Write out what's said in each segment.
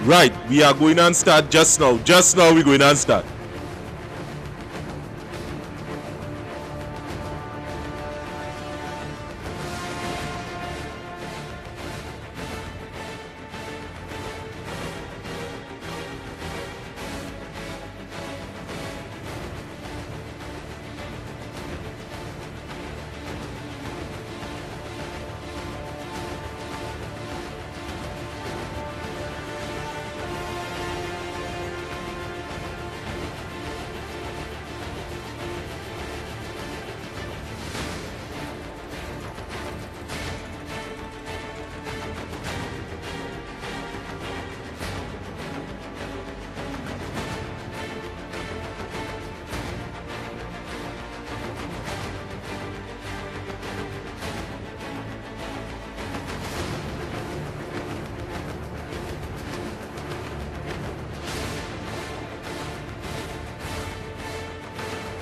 Right, we are going to start just now. Just now we're going to start.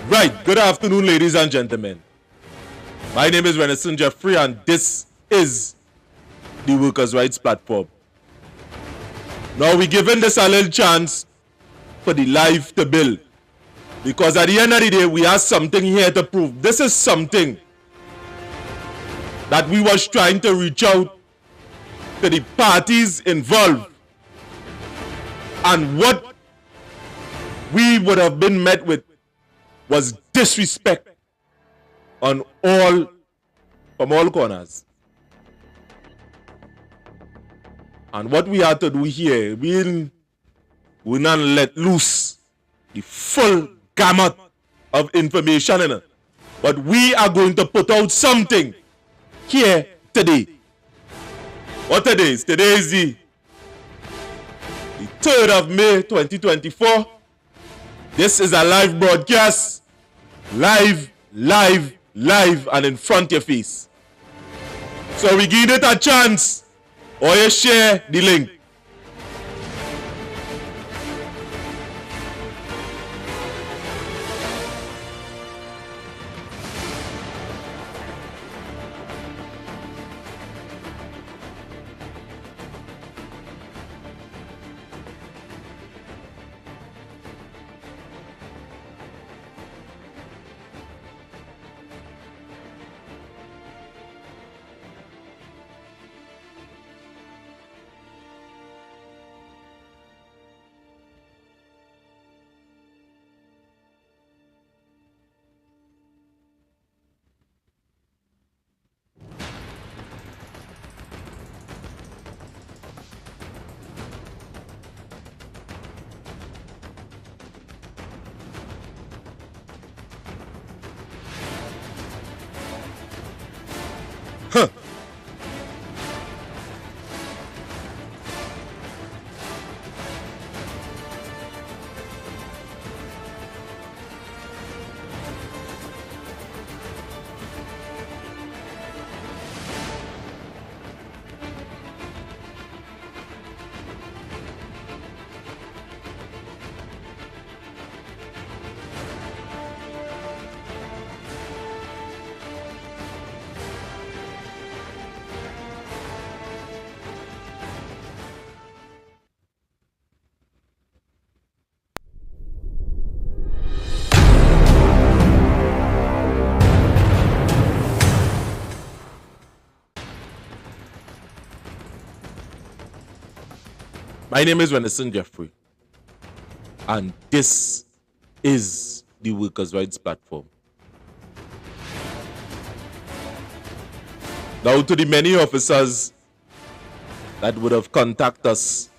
Right, good afternoon, ladies and gentlemen. My name is Renison Jeffrey, and this is the Workers' Rights Platform. Now, we're giving this a little chance for the life to build, because at the end of the day, we have something here to prove. This is something that we was trying to reach out to the parties involved, and what we would have been met with was disrespect from all corners. And what we had to do here, we not let loose the full gamut of information in it. But we are going to put out something here today. What today is? Today is the 3rd of May 2024. This is a live broadcast, live, and in front of your face. So we give it a chance, or you share the link. Huh. My name is Renison Jeffrey, and this is the Workers' Rights Platform. Now, to the many officers that would have contacted us,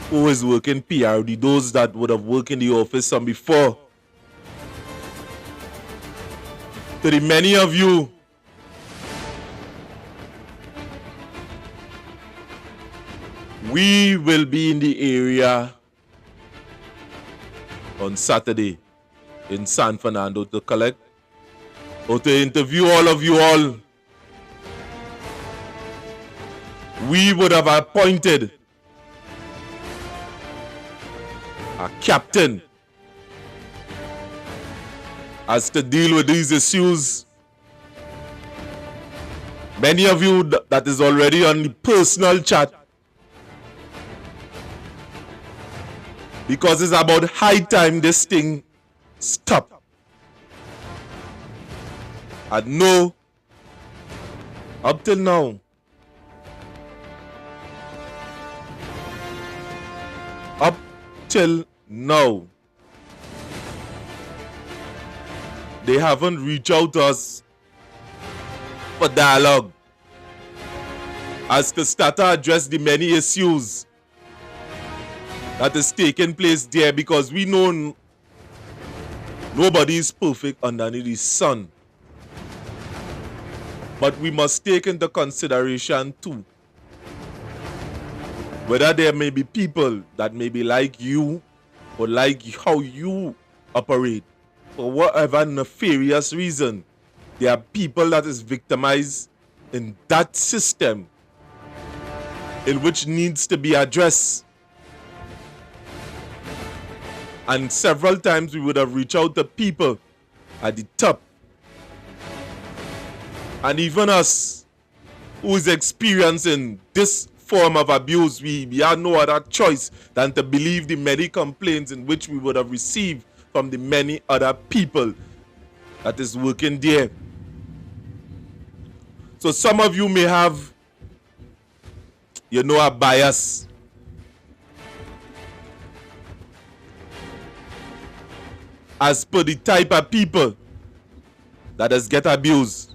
who is working PRD, those that would have worked in the office from before, to the many of you we will be in the area on Saturday in San Fernando to collect or to interview all of you all. We would have appointed a captain as to deal with these issues. Many of you that is already on the personal chat Because it's about high time this thing stop. And no, up till now, they haven't reached out to us for dialogue as to start to address the many issues that is taking place there, because we know nobody is perfect underneath the sun. But we must take into consideration too whether there may be people that may be like you or like how you operate. For whatever nefarious reason, there are people that is victimized in that system in which needs to be addressed. And several times we would have reached out to people at the top. And even us who is experiencing this form of abuse, we had no other choice than to believe the many complaints in which we would have received from the many other people that is working there. So some of you may have, a bias. As per the type of people that has get abused.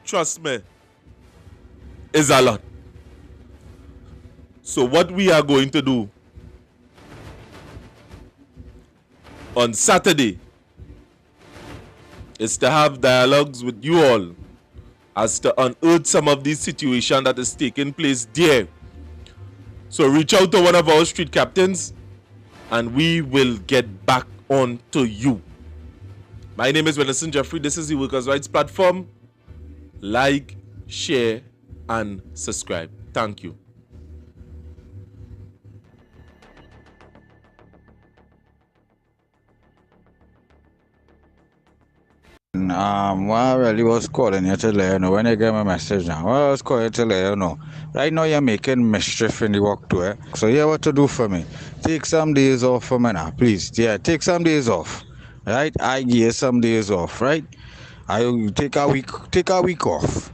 Trust me, is a lot. So what we are going to do on Saturday is to have dialogues with you all as to unearth some of these situations that is taking place there. So reach out to one of our street captains and we will get back on to you. My name is Venison Jeffrey. This is the Workers' Rights Platform. Like, share, and subscribe. Thank you. Well, I really was calling you to let you know when you get my message now. Well, I was calling to let you know. Right now, you're making mischief in the work too, eh? So, you have what to do for me. Take some days off for me now, please. Yeah, take some days off. Right? I give you some days off, right? I will take a week off.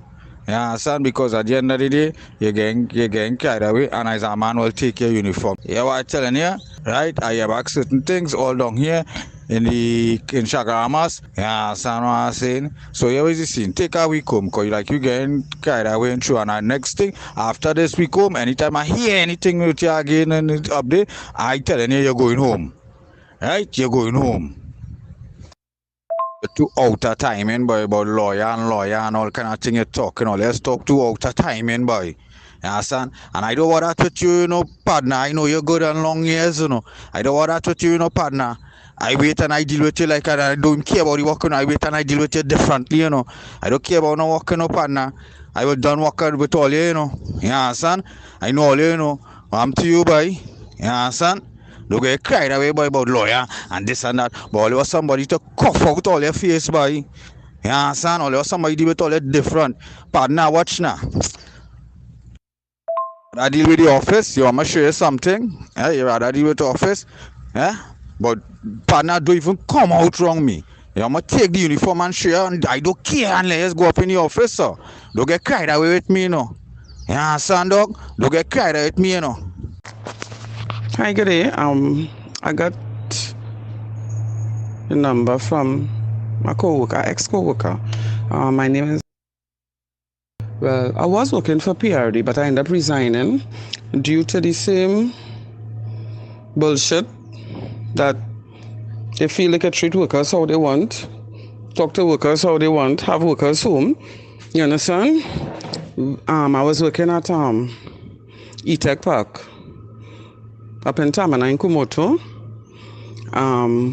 You understand? Because at the end of the day, you're getting carried away, and as a man will take your uniform. You know what I'm telling you? Right? I have asked certain things all down here in Shagaramas. You understand what I'm saying? So here is the scene. Take a week home, because you getting carried away and through. And the next thing, after this week home, anytime I hear anything with you again and update, I telling you you're going home. Right? You're going home. Too out of timing, boy, about lawyer and all kind of thing you're talking. Let's talk too out of timing, boy. You understand? And I don't want that with you, partner. I know you're good and long years, I don't want that with you, partner. I wait and I deal with you like I don't care about you working. I wait and I deal with you differently, I don't care about no working, partner. I will done working with all you, You understand? I know all you, I'm to you, boy. You understand? Don't get cried away, boy, about lawyer and this and that. But all was somebody to cough out all your face, boy. You understand? All was somebody deal with all that different. Partner, watch now. I deal with the office. You want me to show you something? Yeah, you rather deal with the office? Yeah? But partner, don't even come out wrong me. You want me to take the uniform and show you, and I don't care unless go up in the office, so. Don't get cried away with me, You understand, dog? Don't get cried away with me, Hi, good day. I got the number from my ex-co-worker. My name is... Well, I was working for PRD, but I ended up resigning due to the same bullshit that they feel they can treat workers how they want, talk to workers how they want, have workers home. You understand? I was working at E-Tech Park up in Tamana in Kumoto.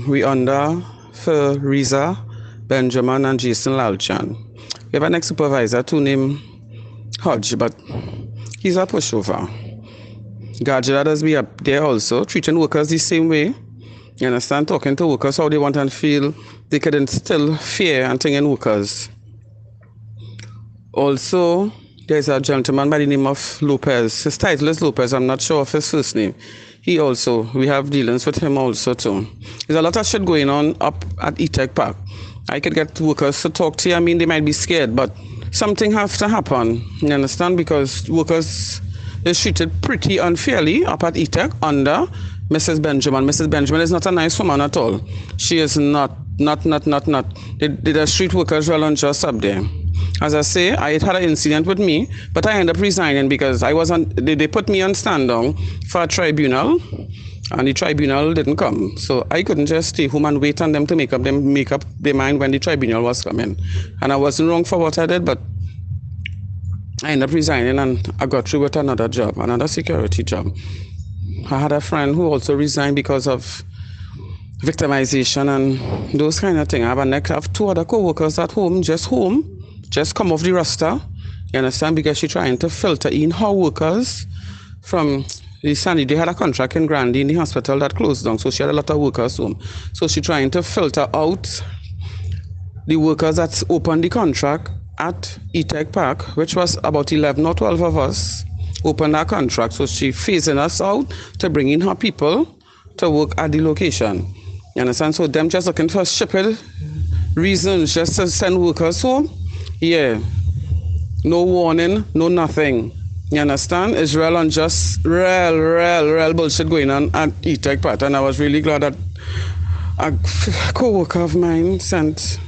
We under for Riza, Benjamin, and Jason Lalchan. We have an ex-supervisor to name Hodge, but he's a pushover. Gadget others be up there also, treating workers the same way. You understand? Talking to workers how they want and feel they could instill fear and thing in workers. Also, there's a gentleman by the name of Lopez. His title is Lopez. I'm not sure of his first name. We have dealings with him also too. There's a lot of shit going on up at E-Tech Park. I could get workers to talk to you. I mean, they might be scared, but something has to happen. You understand? Because workers is treated pretty unfairly up at E-Tech under Mrs. Benjamin. Mrs. Benjamin is not a nice woman at all. She is not. The street workers well unjust up there. As I say, I had an incident with me, but I ended up resigning because they put me on stand down for a tribunal, and the tribunal didn't come. So I couldn't just stay home and wait on them to make up their mind when the tribunal was coming. And I wasn't wrong for what I did, but I ended up resigning and I got through with another job, another security job. I had a friend who also resigned because of victimization and those kind of things. I have two other co-workers at home, just come off the roster, you understand, because she's trying to filter in her workers from the Sandy. They had a contract in Grandy in the hospital that closed down, so she had a lot of workers home. So she's trying to filter out the workers that opened the contract at E-Tech Park, which was about 11 or 12 of us, opened our contract. So she phasing us out to bring in her people to work at the location. You understand? So them just looking for stupid reasons just to send workers home. Yeah. No warning, no nothing. You understand? It's real unjust, real bullshit going on at E-Tech Park. And I was really glad that a co-worker of mine sent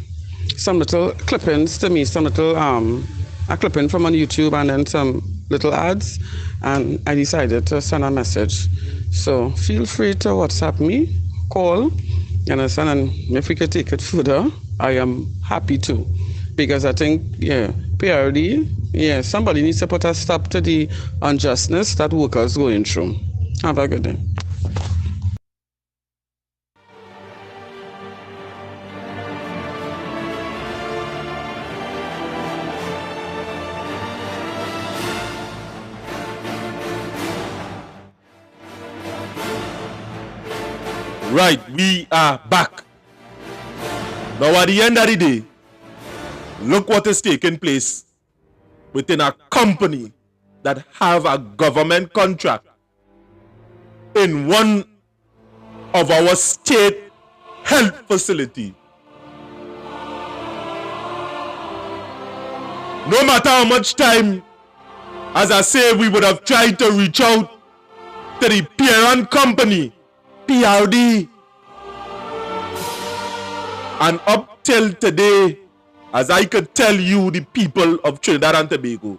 some little clippings to me, a clipping from on YouTube and then some little ads, and I decided to send a message. So feel free to WhatsApp me, call, you understand, and if we could take it further, I am happy to. Because I think, PRD, somebody needs to put a stop to the unjustness that workers going through. Have a good day. Right, we are back. Now at the end of the day, look what is taking place within a company that have a government contract in one of our state health facility. No matter how much time, as I say, we would have tried to reach out to the parent company, PRD. And up till today, as I could tell you, the people of Trinidad and Tobago,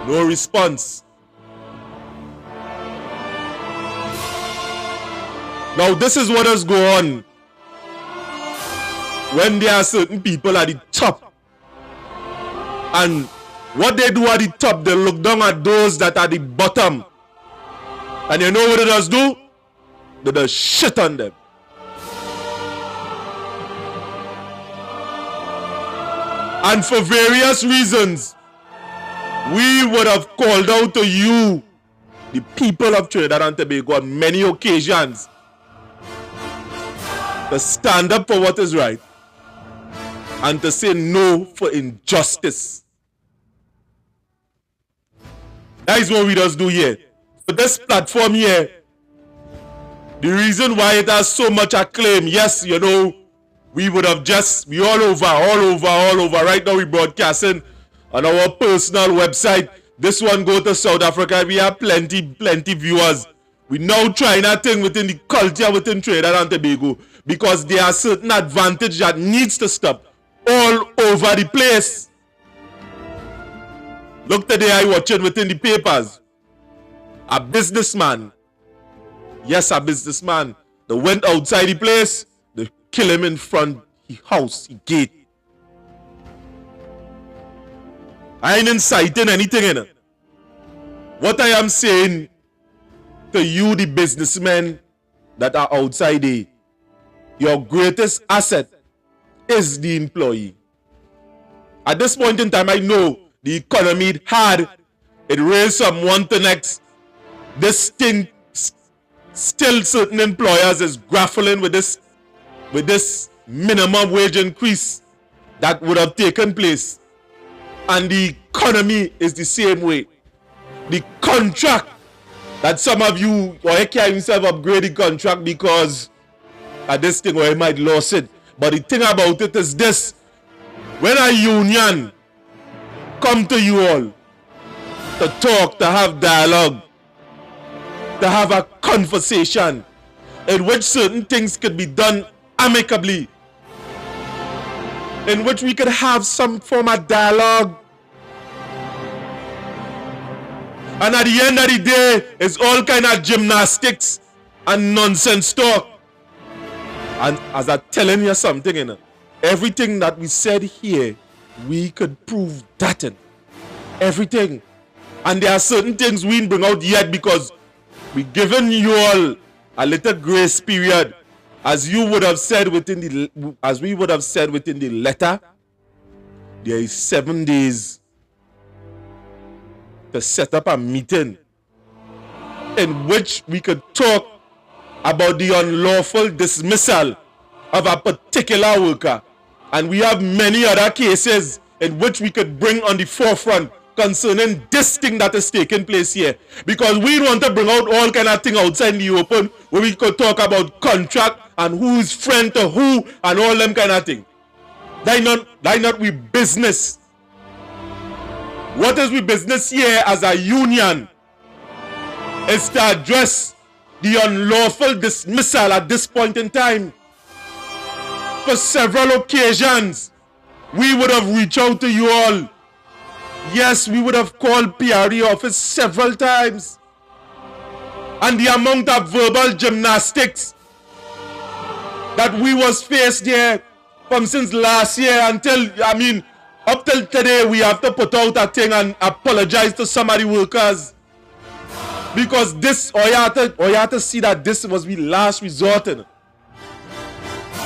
no response. Now this is what has gone on when there are certain people at the top, and what they do at the top, they look down at those that are at the bottom, and you know what it does do? They does shit on them. And for various reasons, we would have called out to you, the people of Trinidad and Tobago, on many occasions to stand up for what is right and to say no for injustice. That is what we just do here. So this platform here, the reason why it has so much acclaim, yes, you know, we would have we all over. Right now we broadcasting on our personal website. This one go to South Africa. We have plenty viewers. We now trying a thing within the culture within Trinidad and Tobago, because there are certain advantage that needs to stop all over the place. Look today, I watching within the papers. A businessman. Yes, a businessman. They went outside the place. They kill him in front the house, the gate. I ain't inciting anything in it. What I am saying to you, the businessmen that are outside there, your greatest asset is the employee. At this point in time, I know the economy hard, It raised from one to next. This thing, still certain employers is grappling with this minimum wage increase that would have taken place. And the economy is the same way. The contract that some of you, or you can't yourself upgrade the contract because of this thing, or you might lose it. But the thing about it is this: when a union come to you all to talk, to have dialogue, to have a conversation in which certain things could be done amicably, in which we could have some form of dialogue, and at the end of the day, it's all kind of gymnastics and nonsense talk. And as I'm telling you something, you know, everything that we said here, we could prove that in everything. And there are certain things we didn't bring out yet because we given you all a little grace period, as you would have said within the letter. There is 7 days to set up a meeting in which we could talk about the unlawful dismissal of a particular worker. And we have many other cases in which we could bring on the forefront concerning this thing that is taking place here. Because we want to bring out all kind of thing outside in the open where we could talk about contract and who is friend to who and all them kind of thing. That not we business. What is we business here as a union is to address the unlawful dismissal at this point in time. For several occasions, we would have reached out to you all. Yes, we would have called PRD office several times. And the amount of verbal gymnastics that we was faced there from since last year until, up till today, we have to put out a thing and apologize to some of the workers. Because this, or you have to see that this was we last resort.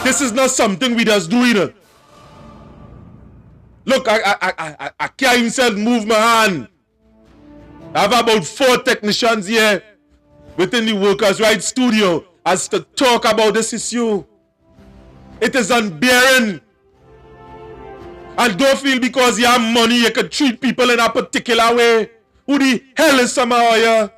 This is not something we just do, you know. Look, I can't even move my hand. I have about 4 technicians here within the Workers' Rights Studio as to talk about this issue. It is unbearing. And don't feel because you have money you can treat people in a particular way. Who the hell is somehow here?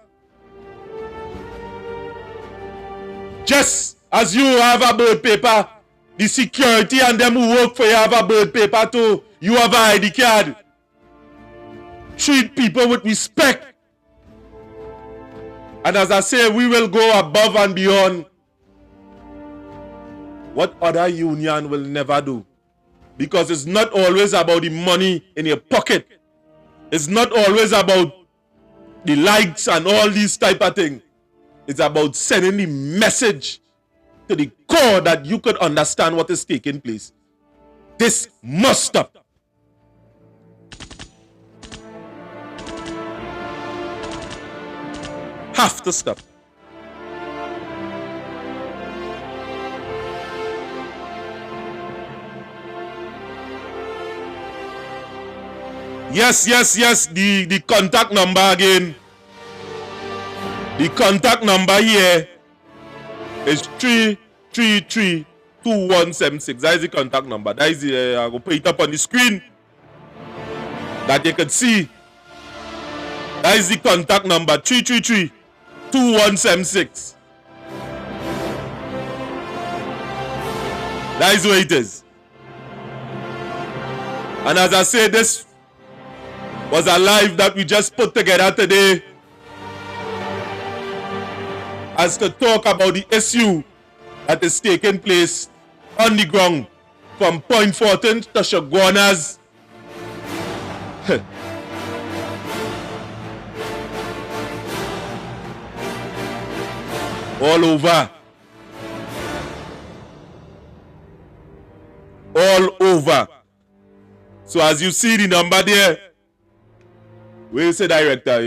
Just as you have a birth paper, the security and them who work for you have a birth paper too. You have an ID card. Treat people with respect. And as I say, we will go above and beyond what other union will never do. Because it's not always about the money in your pocket. It's not always about the likes and all these type of things. It's about sending the message to the core that you could understand what is taking place. This must stop. Have to stop. Yes. The contact number again. The contact number here is 333-2176. That is the contact number. That is the, I will put it up on the screen that you can see. That is the contact number, 333-2176. That is where it is. And as I say, this was a live that we just put together today as to talk about the issue that is taking place on the ground from Point Fortin to Chaguanas. All over. All over. So as you see the number there, where is the director?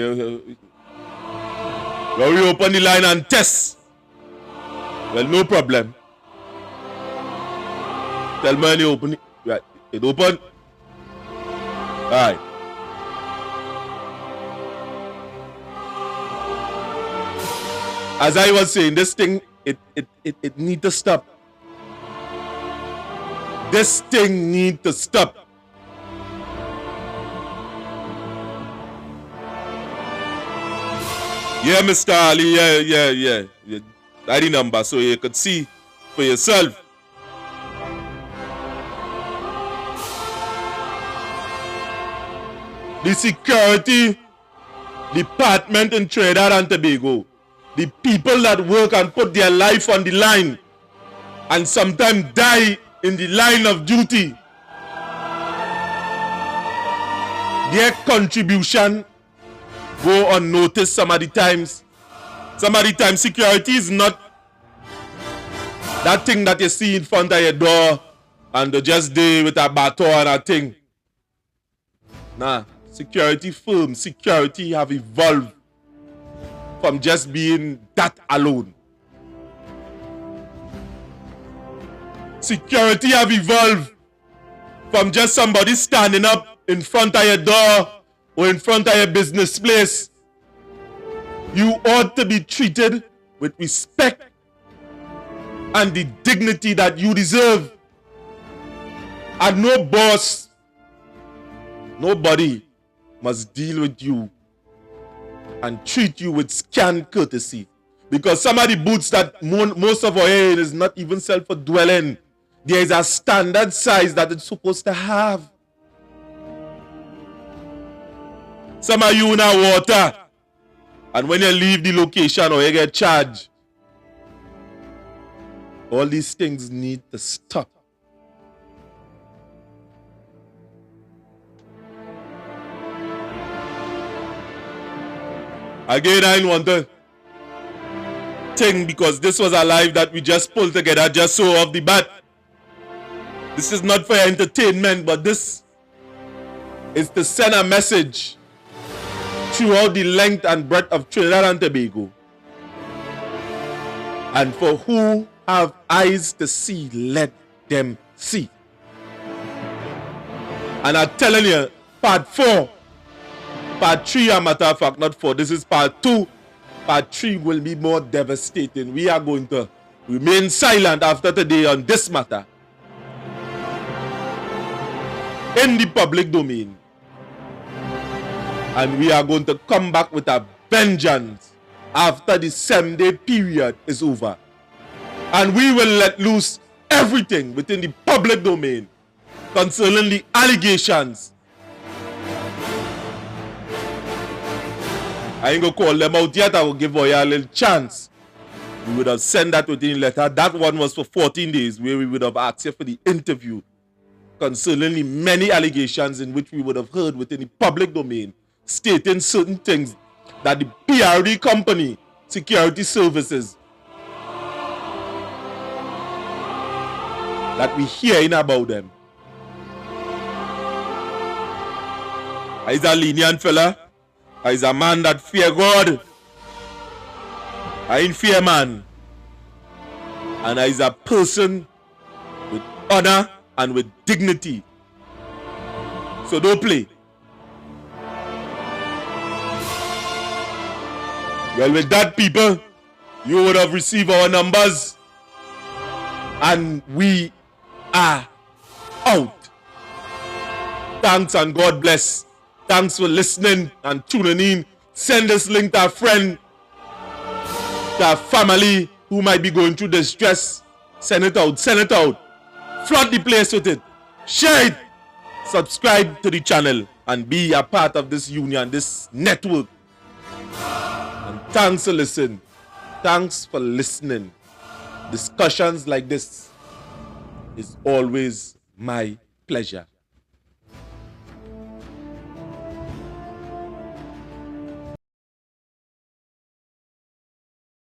When we open the line and test, well, no problem. Tell me when you open it. Right. It open. Alright. As I was saying, this thing, it need to stop. This thing need to stop. Yeah, Mr. Ali, yeah. ID number, so you could see for yourself. The security department in Trinidad and Tobago, the people that work and put their life on the line and sometimes die in the line of duty, their contribution go unnoticed some of the times. Some of the times security is not that thing that you see in front of your door and they just there with a baton and a thing. Nah, security firms, security have evolved from just being that alone. Security have evolved from just somebody standing up in front of your door or in front of your business place. You ought to be treated with respect and the dignity that you deserve. And no boss, nobody must deal with you and treat you with scant courtesy. Because some of the boots that most of our hair is not even sell for dwelling. There is a standard size that it's supposed to have. Some of you in our water, and when you leave the location or you get charged, all these things need to stop. Again, I don't want to think, because this was a live that we just pulled together just so off the bat. This is not for entertainment, but this is to send a message throughout the length and breadth of Trinidad and Tobago. And for who have eyes to see, let them see. And I'm telling you, part 4, part 3, a matter of fact, not 4, this is part 2. Part 3 will be more devastating. We are going to remain silent after today on this matter in the public domain. And we are going to come back with a vengeance after the 7-day period is over. And we will let loose everything within the public domain concerning the allegations. I ain't gonna call them out yet. I will give you a little chance. We would have sent that within the letter. That one was for 14 days, where we would have asked you for the interview concerning the many allegations in which we would have heard within the public domain, stating certain things that the PRD company, Security Services, that we hearing about them. He's a lenient fella. He's a man that fear God. I ain't fear man. And he's a person with honor and with dignity. So don't play. Well, with that, people, you would have received our numbers. And we are out. Thanks and God bless. Thanks for listening and tuning in. Send this link to a friend, to a family who might be going through distress. Send it out. Send it out. Flood the place with it. Share it. Subscribe to the channel and be a part of this union, this network. And thanks for listening. Thanks for listening. Discussions like this is always my pleasure.